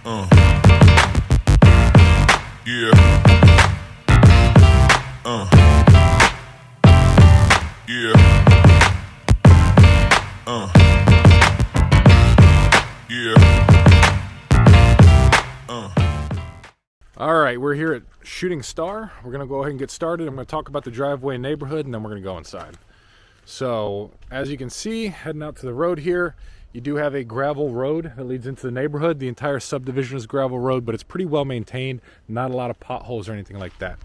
Uh, yeah. Uh, yeah. Uh, yeah. All right, we're here at Shooting Star. We're gonna go ahead and get started. I'm gonna talk about the driveway and neighborhood, and then we're gonna go inside. So, as you can see, heading out to the road here, you do have a gravel road that leads into the neighborhood. The entire subdivision is gravel road, but it's pretty well maintained. Not a lot of potholes or anything like that.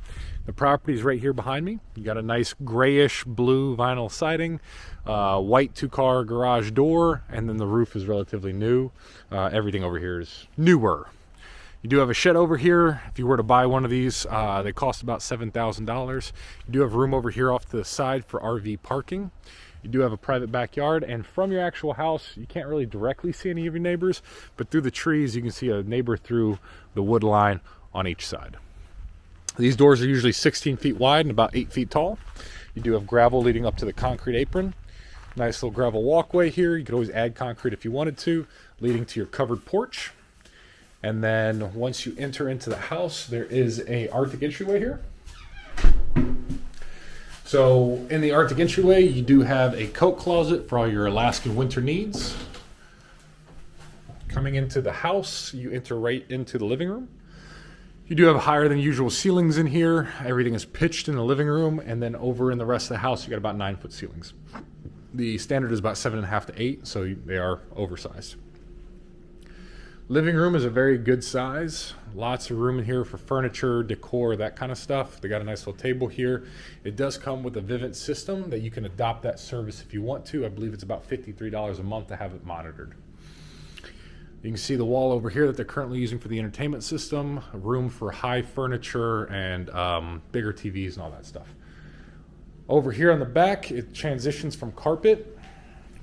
The property is right here behind me. You got a nice grayish blue vinyl siding, white 2-car garage door, and then the roof is relatively new. Everything over here is newer. You do have a shed over here. If you were to buy one of these, they cost about $7,000. You do have room over here off to the side for RV parking. You do have a private backyard, and from your actual house, you can't really directly see any of your neighbors, but through the trees, you can see a neighbor through the wood line on each side. These doors are usually 16 feet wide and about 8 feet tall. You do have gravel leading up to the concrete apron. Nice little gravel walkway here. You could always add concrete if you wanted to, leading to your covered porch. And then once you enter into the house, there is a Arctic entryway here. So in the Arctic entryway, you do have a coat closet for all your Alaskan winter needs. Coming into the house, you enter right into the living room. You do have higher than usual ceilings in here. Everything is pitched in the living room, and then over in the rest of the house, you got about 9-foot ceilings. The standard is about 7.5 to 8, so they are oversized. Living room is a very good size. Lots of room in here for furniture, decor, that kind of stuff. They got a nice little table here. It does come with a Vivint system that you can adopt that service if you want to. I believe it's about $53 a month to have it monitored. You can see the wall over here that they're currently using for the entertainment system. A room for high furniture and bigger TVs and all that stuff. Over here on the back, it transitions from carpet.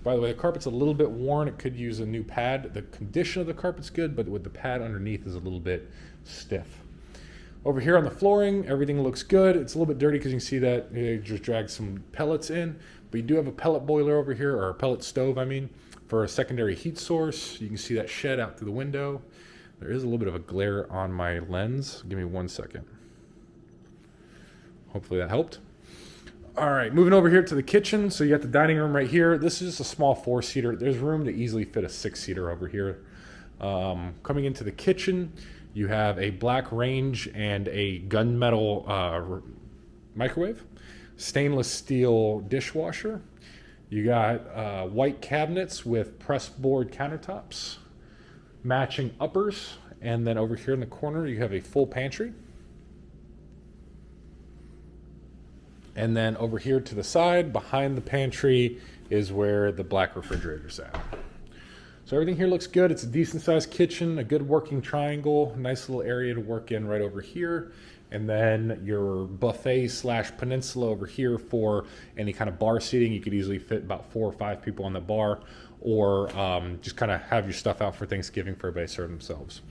By the way, the carpet's a little bit worn. It could use a new pad. The condition of the carpet's good, but with the pad underneath is a little bit stiff. Over here on the flooring, everything looks good. It's a little bit dirty because you can see that they just dragged some pellets in. But you do have a pellet boiler over here, or a pellet stove, I mean, for a secondary heat source. You can see that shed out through the window. There is a little bit of a glare on my lens. Give me 1 second. Hopefully that helped. All right, moving over here to the kitchen. So you got the dining room right here. This is a small 4-seater. There's room to easily fit a 6-seater over here. Coming into the kitchen, you have a black range and a gunmetal microwave, stainless steel dishwasher. You got white cabinets with pressed board countertops, matching uppers, and then over here in the corner, you have a full pantry. And then over here to the side, behind the pantry, is where the black refrigerator's at. So everything here looks good. It's a decent sized kitchen, a good working triangle, nice little area to work in right over here. And then your buffet / peninsula over here for any kind of bar seating. You could easily fit about 4 or 5 people on the bar, or just kind of have your stuff out for Thanksgiving for everybody to serve themselves.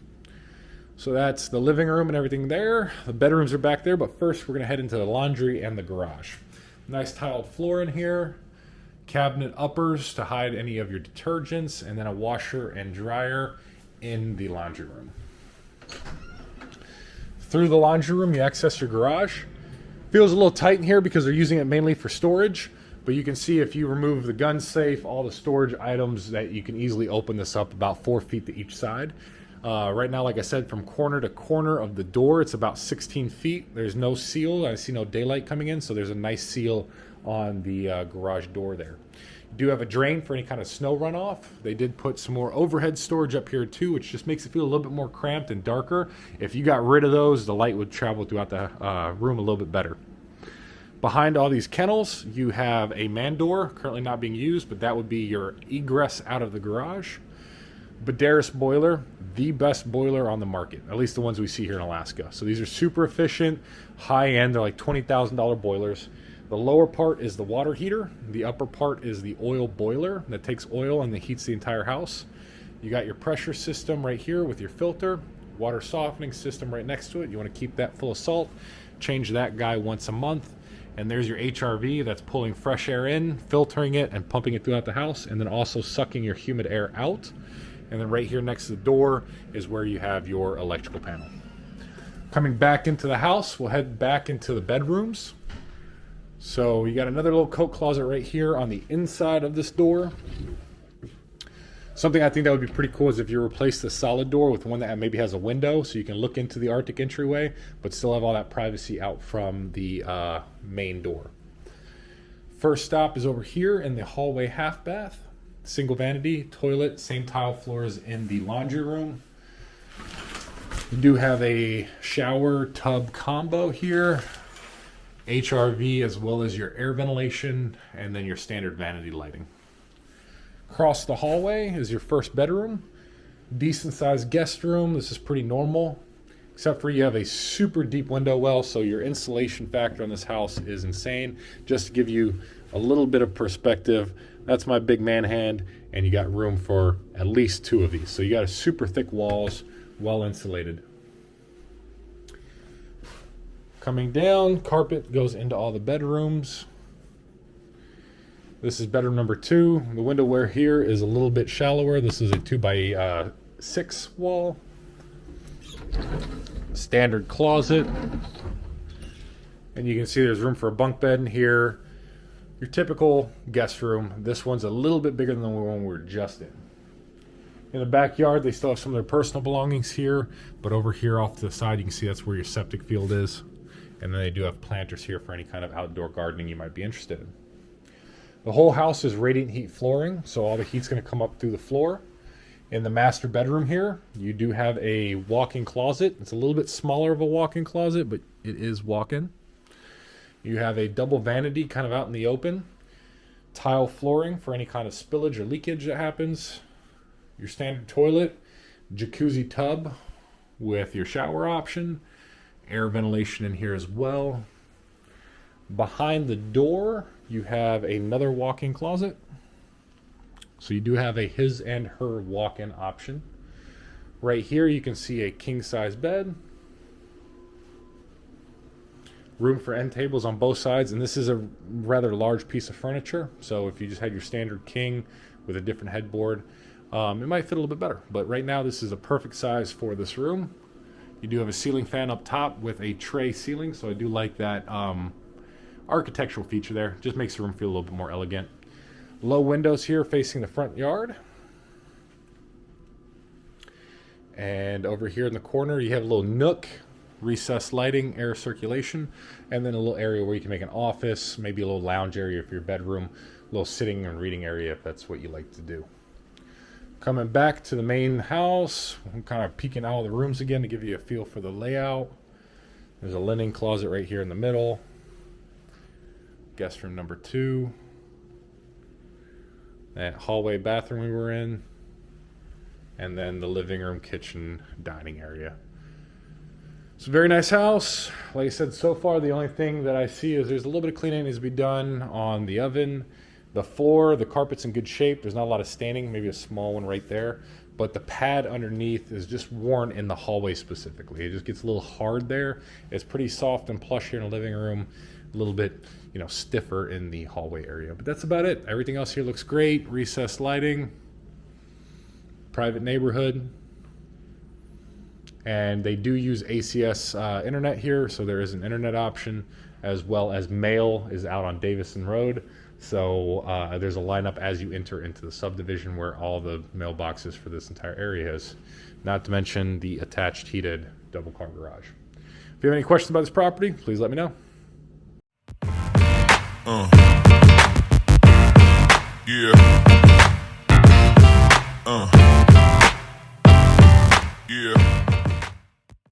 So that's the living room and everything there. The bedrooms are back there, but first we're gonna head into the laundry and the garage. Nice tiled floor in here, cabinet uppers to hide any of your detergents, and then a washer and dryer in the laundry room. Through the laundry room, you access your garage. Feels a little tight in here because they're using it mainly for storage, but you can see if you remove the gun safe, all the storage items, that you can easily open this up about 4 feet to each side. Right now, like I said, from corner to corner of the door, it's about 16 feet. There's no seal. I see no daylight coming in, so there's a nice seal on the garage door there. You do have a drain for any kind of snow runoff. They did put some more overhead storage up here too, which just makes it feel a little bit more cramped and darker. If you got rid of those, the light would travel throughout the room a little bit better. Behind all these kennels, you have a man door, currently not being used, but that would be your egress out of the garage. Badaris boiler, the best boiler on the market, at least the ones we see here in Alaska. So these are super efficient, high end. They're like $20,000 boilers. The lower part is the water heater. The upper part is the oil boiler that takes oil and that heats the entire house. You got your pressure system right here with your filter, water softening system right next to it. You want to keep that full of salt. Change that guy once a month. And there's your HRV that's pulling fresh air in, filtering it, and pumping it throughout the house, and then also sucking your humid air out. And then right here next to the door is where you have your electrical panel. Coming back into the house, we'll head back into the bedrooms. So you got another little coat closet right here on the inside of this door. Something I think that would be pretty cool is if you replace the solid door with one that maybe has a window so you can look into the Arctic entryway, but still have all that privacy out from the main door. First stop is over here in the hallway half bath. Single vanity, toilet, same tile floors in the laundry room. You do have a shower tub combo here, HRV as well as your air ventilation, and then your standard vanity lighting. Across the hallway is your first bedroom. Decent sized guest room. This is pretty normal, except for you have a super deep window well, so your insulation factor on this house is insane. Just to give you a little bit of perspective, that's my big man hand, and you got room for at least 2 of these. So you got a super thick walls, well insulated. Coming down, carpet goes into all the bedrooms. This is bedroom number 2. The window wear here is a little bit shallower. This is a 2x6 wall. Standard closet. And you can see there's room for a bunk bed in here. Your typical guest room. This one's a little bit bigger than the one we were just in. In the backyard, they still have some of their personal belongings here, but over here off to the side, you can see that's where your septic field is. And then they do have planters here for any kind of outdoor gardening you might be interested in. The whole house is radiant heat flooring, so all the heat's going to come up through the floor. In the master bedroom here, you do have a walk-in closet. It's a little bit smaller of a walk-in closet, but it is walk-in. You have a double vanity kind of out in the open. Tile flooring for any kind of spillage or leakage that happens. Your standard toilet, jacuzzi tub with your shower option. Air ventilation in here as well. Behind the door, you have another walk-in closet. So you do have a his and her walk-in option. Right here, you can see a king-size bed. Room for end tables on both sides, and this is a rather large piece of furniture. So if you just had your standard king with a different headboard, it might fit a little bit better. But right now, this is a perfect size for this room. You do have a ceiling fan up top with a tray ceiling, so I do like that architectural feature there. Just makes the room feel a little bit more elegant. Low windows here facing the front yard. And over here in the corner, you have a little nook, recessed lighting, air circulation, and then a little area where you can make an office, maybe a little lounge area for your bedroom, a little sitting and reading area if that's what you like to do. Coming back to the main house, I'm kind of peeking out all the rooms again to give you a feel for the layout. There's a linen closet right here in the middle. Guest room number 2. That hallway bathroom we were in. And then the living room, kitchen, dining area. It's a very nice house. Like I said, so far the only thing that I see is there's a little bit of cleaning that needs to be done on the oven. The floor, the carpet's in good shape. There's not a lot of staining, maybe a small one right there. But the pad underneath is just worn in the hallway specifically. It just gets a little hard there. It's pretty soft and plush here in the living room. A little bit, stiffer in the hallway area. But that's about it. Everything else here looks great. Recessed lighting. Private neighborhood. And they do use ACS internet here, so there is an internet option, as well as mail is out on Davison Road. So there's a lineup as you enter into the subdivision where all the mailboxes for this entire area is. Not to mention the attached heated double car garage. If you have any questions about this property, please let me know. Yeah. Yeah.